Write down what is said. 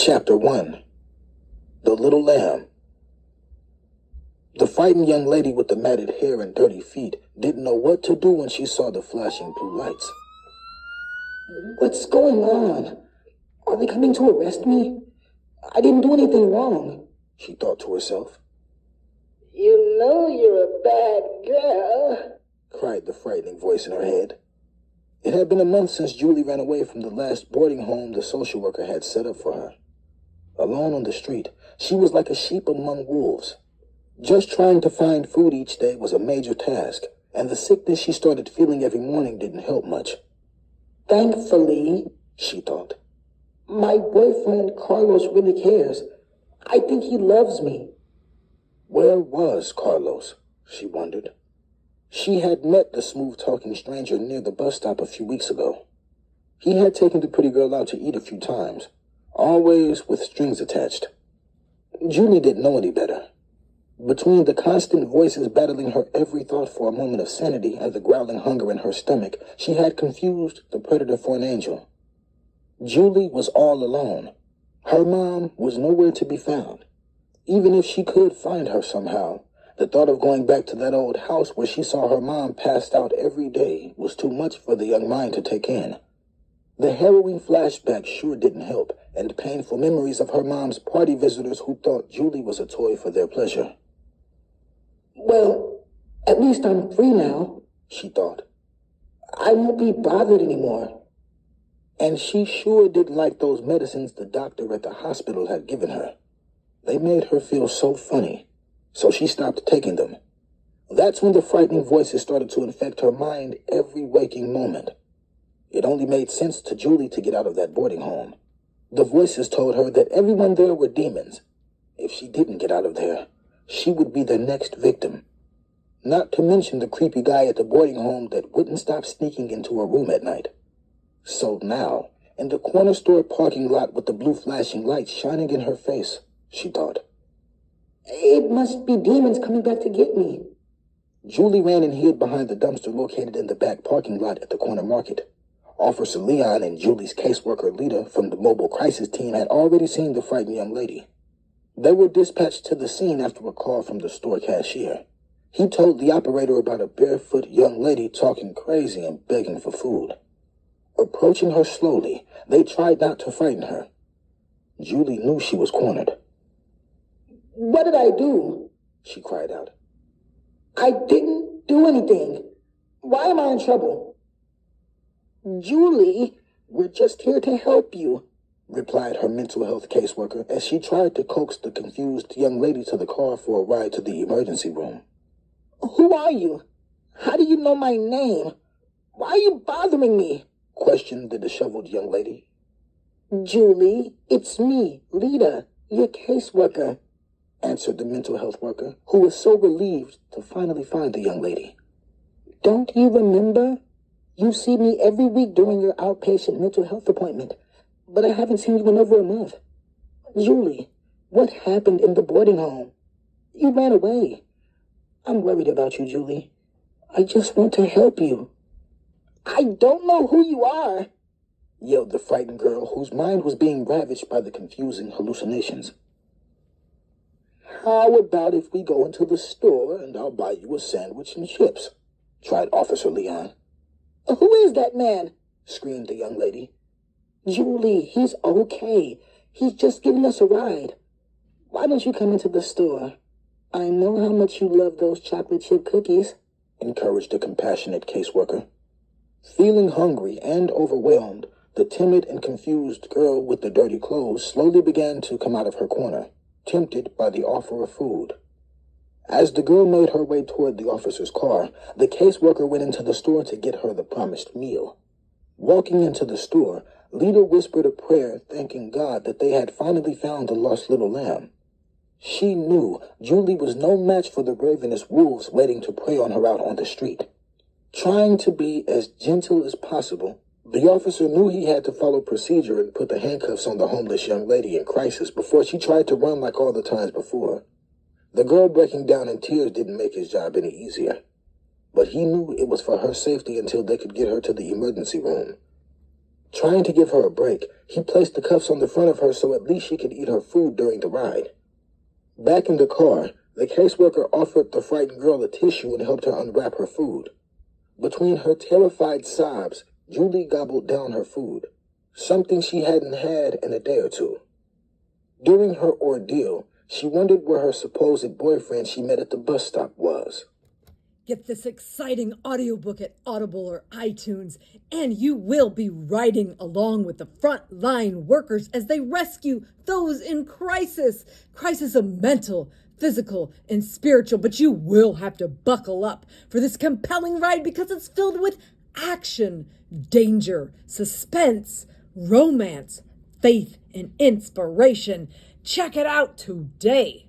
Chapter 1. The Little Lamb. The frightened young lady with the matted hair and dirty feet didn't know what to do when she saw the flashing blue lights. What's going on? Are they coming to arrest me? I didn't do anything wrong, she thought to herself. You know you're a bad girl, cried the frightening voice in her head. It had been a month since Julie ran away from the last boarding home the social worker had set up for her. Alone on the street, she was like a sheep among wolves. Just trying to find food each day was a major task, and the sickness she started feeling every morning didn't help much. Thankfully, she thought, my boyfriend Carlos really cares. I think he loves me. Where was Carlos? She wondered. She had met the smooth-talking stranger near the bus stop a few weeks ago. He had taken the pretty girl out to eat a few times, always with strings attached. Julie didn't know any better. Between the constant voices battling her every thought for a moment of sanity and the growling hunger in her stomach, she had confused the predator for an angel. Julie was all alone. Her mom was nowhere to be found. Even if she could find her somehow, the thought of going back to that old house where she saw her mom passed out every day was too much for the young mind to take in. The harrowing flashbacks sure didn't help, and painful memories of her mom's party visitors who thought Julie was a toy for their pleasure. Well, at least I'm free now, she thought. I won't be bothered anymore. And she sure didn't like those medicines the doctor at the hospital had given her. They made her feel so funny, so she stopped taking them. That's when the frightening voices started to infect her mind every waking moment. It only made sense to Julie to get out of that boarding home. The voices told her that everyone there were demons. If she didn't get out of there, she would be the next victim. Not to mention the creepy guy at the boarding home that wouldn't stop sneaking into her room at night. So now, in the corner store parking lot with the blue flashing lights shining in her face, she thought, it must be demons coming back to get me. Julie ran and hid behind the dumpster located in the back parking lot at the corner market. Officer Leon and Julie's caseworker Lita from the mobile crisis team had already seen the frightened young lady. They were dispatched to the scene after a call from the store cashier. He told the operator about a barefoot young lady talking crazy and begging for food. Approaching her slowly, they tried not to frighten her. Julie knew she was cornered. What did I do? She cried out. I didn't do anything. Why am I in trouble? Julie, we're just here to help you, replied her mental health caseworker as she tried to coax the confused young lady to the car for a ride to the emergency room. Who are you? How do you know my name? Why are you bothering me? Questioned the disheveled young lady. Julie, it's me, Lita, your caseworker, answered the mental health worker, who was so relieved to finally find the young lady. Don't you remember? You see me every week during your outpatient mental health appointment, but I haven't seen you in over a month. Julie, what happened in the boarding home? You ran away. I'm worried about you, Julie. I just want to help you. I don't know who you are, yelled the frightened girl whose mind was being ravaged by the confusing hallucinations. How about if we go into the store and I'll buy you a sandwich and chips? Tried Officer Leon. Who is that man? Screamed the young lady. Julie, he's okay. He's just giving us a ride. Why don't you come into the store? I know how much you love those chocolate chip cookies, encouraged the compassionate caseworker. Feeling hungry and overwhelmed, the timid and confused girl with the dirty clothes slowly began to come out of her corner, tempted by the offer of food. As the girl made her way toward the officer's car, the caseworker went into the store to get her the promised meal. Walking into the store, Lita whispered a prayer thanking God that they had finally found the lost little lamb. She knew Julie was no match for the ravenous wolves waiting to prey on her out on the street. Trying to be as gentle as possible, the officer knew he had to follow procedure and put the handcuffs on the homeless young lady in crisis before she tried to run like all the times before. The girl breaking down in tears didn't make his job any easier, but he knew it was for her safety until they could get her to the emergency room. Trying to give her a break, he placed the cuffs on the front of her so at least she could eat her food during the ride. Back in the car, the caseworker offered the frightened girl a tissue and helped her unwrap her food. Between her terrified sobs, Julie gobbled down her food, something she hadn't had in a day or two. During her ordeal, she wondered where her supposed boyfriend she met at the bus stop was. Get this exciting audiobook at Audible or iTunes, and you will be riding along with the frontline workers as they rescue those in crisis. Crisis of mental, physical, and spiritual, but you will have to buckle up for this compelling ride because it's filled with action, danger, suspense, romance, faith, and inspiration. Check it out today.